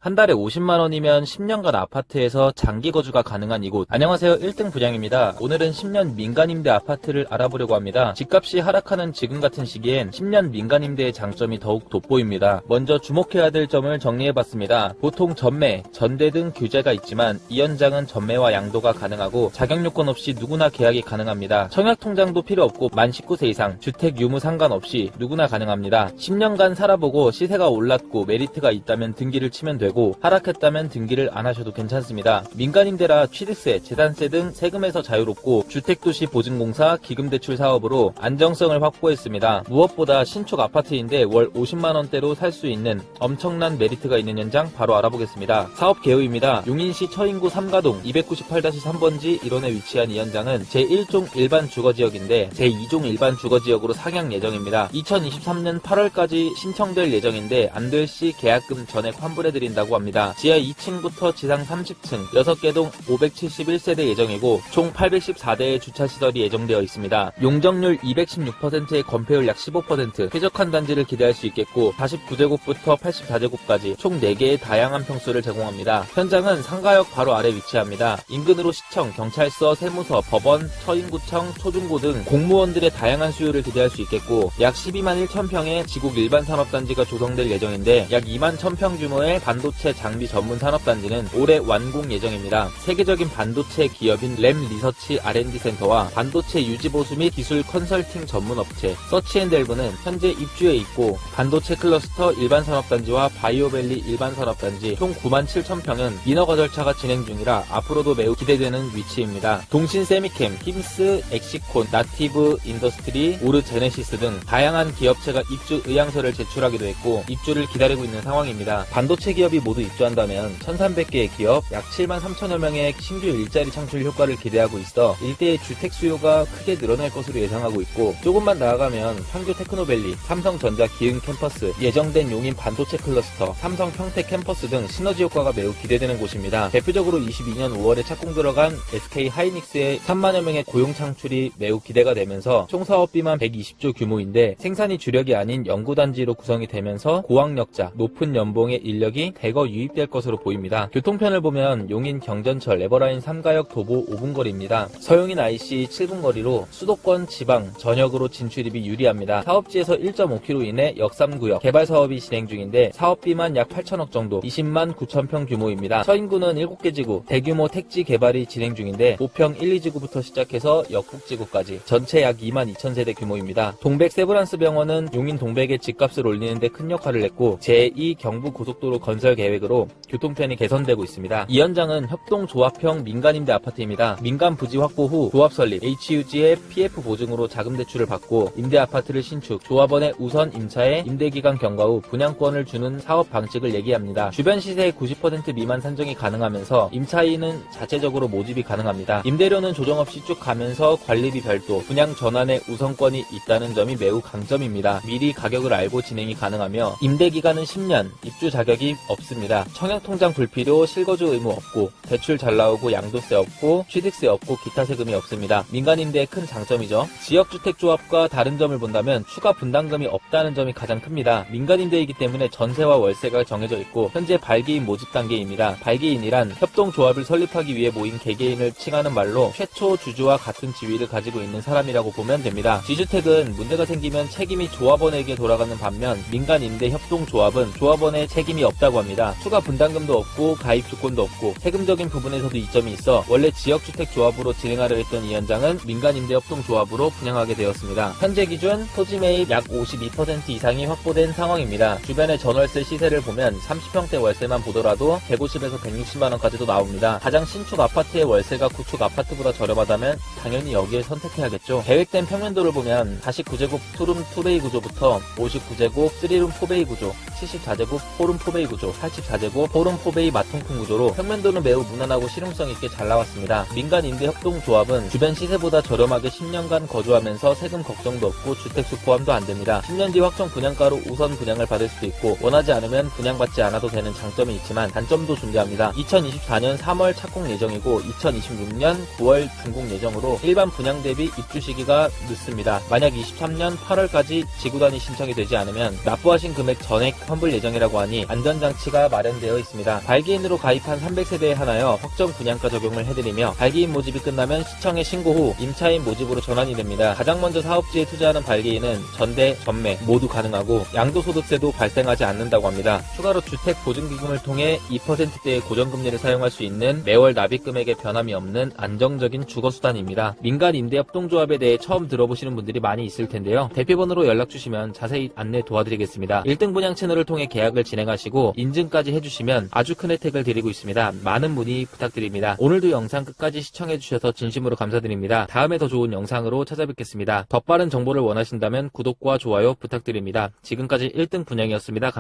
한 달에 50만원이면 10년간 아파트에서 장기 거주가 가능한 이곳. 안녕하세요, 1등 분양입니다. 오늘은 10년 민간임대 아파트를 알아보려고 합니다. 집값이 하락하는 지금 같은 시기엔 10년 민간임대의 장점이 더욱 돋보입니다. 먼저 주목해야 될 점을 정리해봤습니다. 보통 전매, 전대 등 규제가 있지만 이 현장은 전매와 양도가 가능하고 자격요건 없이 누구나 계약이 가능합니다. 청약통장도 필요 없고 만 19세 이상, 주택 유무 상관없이 누구나 가능합니다. 10년간 살아보고 시세가 올랐고 메리트가 있다면 등기를 치면 되고 하락했다면 등기를 안 하셔도 괜찮습니다. 민간임대라 취득세, 재산세 등 세금에서 자유롭고 주택도시 보증공사 기금대출 사업으로 안정성을 확보했습니다. 무엇보다 신축 아파트인데 월 50만원대로 살 수 있는 엄청난 메리트가 있는 현장 바로 알아보겠습니다. 사업 개요입니다. 용인시 처인구 3가동 290-3번지 1원에 위치한 이 현장은 제1종 일반 주거지역인데 제2종 일반 주거지역으로 상향 예정입니다. 2023년 8월까지 신청될 예정인데 안 될 시 계약금 전액 환불해드린다 고 합니다. 지하 2층부터 지상 30층 6개 동 571세대 예정이고 총 814대의 주차시설이 예정되어 있습니다. 용적률 216%의 건폐율 약 15%, 쾌적한 단지를 기대할 수 있겠고 49제곱부터 84제곱까지 총 4개의 다양한 평수를 제공합니다. 현장은 상가역 바로 아래 위치합니다. 인근으로 시청, 경찰서, 세무서, 법원, 처인구청, 초중고 등 공무원들의 다양한 수요를 기대할 수 있겠고 약 12만 1천평의 지국 일반 산업단지가 조성될 예정인데 약 2만 1,000평 규모의 반도체 장비 전문 산업단지는 올해 완공 예정입니다. 세계적인 반도체 기업인 램 리서치 R&D 센터와 반도체 유지보수 및 기술 컨설팅 전문 업체 서치앤델브는 현재 입주해 있고 반도체 클러스터 일반 산업단지와 바이오밸리 일반 산업단지 총 9만 7천평은 인허가 절차가 진행 중이라 앞으로도 매우 기대되는 위치입니다. 동신 세미캠, 힘스, 엑시콘, 나티브 인더스트리, 오르 제네시스 등 다양한 기업체가 입주 의향서를 제출하기도 했고 입주를 기다리고 있는 상황입니다. 반도체 기업이 모두 입주한다면 1,300개의 기업, 약 7만 3천여 명의 신규 일자리 창출 효과를 기대하고 있어 일대의 주택 수요가 크게 늘어날 것으로 예상하고 있고 조금만 나아가면 판교 테크노밸리, 삼성전자 기흥 캠퍼스, 예정된 용인 반도체 클러스터, 삼성 평택 캠퍼스 등 시너지 효과가 매우 기대되는 곳입니다. 대표적으로 22년 5월에 착공 들어간 SK 하이닉스의 3만여 명의 고용 창출이 매우 기대가 되면서 총 사업비만 120조 규모인데 생산이 주력이 아닌 연구단지로 구성이 되면서 고학력자, 높은 연봉의 인력이 대거 유입될 것으로 보입니다. 교통편을 보면 용인 경전철 에버라인 3가역 도보 5분 거리입니다. 서용인 IC 7분 거리로 수도권 지방 전역으로 진출입이 유리합니다. 사업지에서 1.5km 이내 역삼구역 개발 사업이 진행 중인데 사업비만 약 8천억 정도 20만 9천평 규모입니다. 처인구는 7개 지구 대규모 택지 개발이 진행 중인데 보평 1, 2지구부터 시작해서 역북지구까지 전체 약 2만 2천 세대 규모입니다. 동백 세브란스 병원은 용인 동백의 집값을 올리는 데 큰 역할을 했고 제2 경부고속도로 건설 계획으로 교통편이 개선되고 있습니다. 이 현장은 협동조합형 민간임대 아파트입니다. 민간 부지 확보 후 조합 설립, HUG의 PF 보증으로 자금 대출을 받고 임대 아파트를 신축, 조합원의 우선 임차에 임대기간 경과 후 분양권을 주는 사업 방식을 얘기합니다. 주변 시세의 90% 미만 산정이 가능하면서 임차인은 자체적으로 모집이 가능합니다. 임대료는 조정 없이 쭉 가면서 관리비 별도, 분양 전환의 우선권이 있다는 점이 매우 강점입니다. 미리 가격을 알고 진행이 가능하며 임대기간은 10년, 입주 자격이 없습니다. 청약통장 불필요, 실거주 의무 없고 대출 잘 나오고 양도세 없고 취득세 없고 기타 세금이 없습니다. 민간임대의 큰 장점이죠. 지역주택조합과 다른 점을 본다면 추가 분담금이 없다는 점이 가장 큽니다. 민간임대이기 때문에 전세와 월세가 정해져 있고 현재 발기인 모집 단계입니다. 발기인이란 협동조합을 설립하기 위해 모인 개개인을 칭하는 말로 최초 주주와 같은 지위를 가지고 있는 사람이라고 보면 됩니다. 지주택은 문제가 생기면 책임이 조합원에게 돌아가는 반면 민간임대 협동조합은 조합원의 책임이 없다고 합니다. 추가 분담금도 없고 가입 조건도 없고 세금적인 부분에서도 이점이 있어 원래 지역주택조합으로 진행하려 했던 이 현장은 민간임대협동조합으로 분양하게 되었습니다. 현재 기준 토지 매입 약 52% 이상이 확보된 상황입니다. 주변의 전월세 시세를 보면 30평대 월세만 보더라도 150에서 160만원까지도 나옵니다. 가장 신축 아파트의 월세가 구축 아파트보다 저렴하다면 당연히 여기에 선택해야겠죠. 계획된 평면도를 보면 49제곱 투룸 투베이 구조부터 59제곱 3룸 4베이 구조, 74제곱 4룸 4베이 구조, 84제곱 4룸 4베이 마통풍 구조로 평면도는 매우 무난하고 실용성 있게 잘 나왔습니다. 민간임대협동조합은 주변 시세보다 저렴하게 10년간 거주하면서 세금 걱정도 없고 주택수 포함도 안됩니다. 10년 뒤 확정 분양가로 우선 분양을 받을 수도 있고 원하지 않으면 분양받지 않아도 되는 장점이 있지만 단점도 존재합니다. 2024년 3월 착공 예정이고 2026년 9월 준공 예정으로 일반 분양 대비 입주 시기가 늦습니다. 만약 23년 8월까지 지구단위 신청이 되지 않으면 납부하신 금액 전액 환불 예정이라고 하니 안전장치 장치가 마련되어 있습니다. 발기인으로 가입한 300세대에 한하여 확정 분양가 적용을 해드리며 발기인 모집이 끝나면 시청에 신고 후 임차인 모집으로 전환이 됩니다. 가장 먼저 사업지에 투자하는 발기인은 전대, 전매 모두 가능하고 양도소득세도 발생하지 않는다고 합니다. 추가로 주택보증기금을 통해 2%대의 고정금리를 사용할 수 있는 매월 납입금액의 변함이 없는 안정적인 주거수단입니다. 민간 임대협동조합에 대해 처음 들어보시는 분들이 많이 있을 텐데요. 대표번호로 연락주시면 자세히 안내 도와드리겠습니다. 1등 분양 채널을 통해 계약을 진행하시고 인증까지 해주시면 아주 큰 혜택을 드리고 있습니다. 많은 문의 부탁드립니다. 오늘도 영상 끝까지 시청해주셔서 진심으로 감사드립니다. 다음에 더 좋은 영상으로 찾아뵙겠습니다. 더 빠른 정보를 원하신다면 구독과 좋아요 부탁드립니다. 지금까지 1등 분양이었습니다. 감사합니다.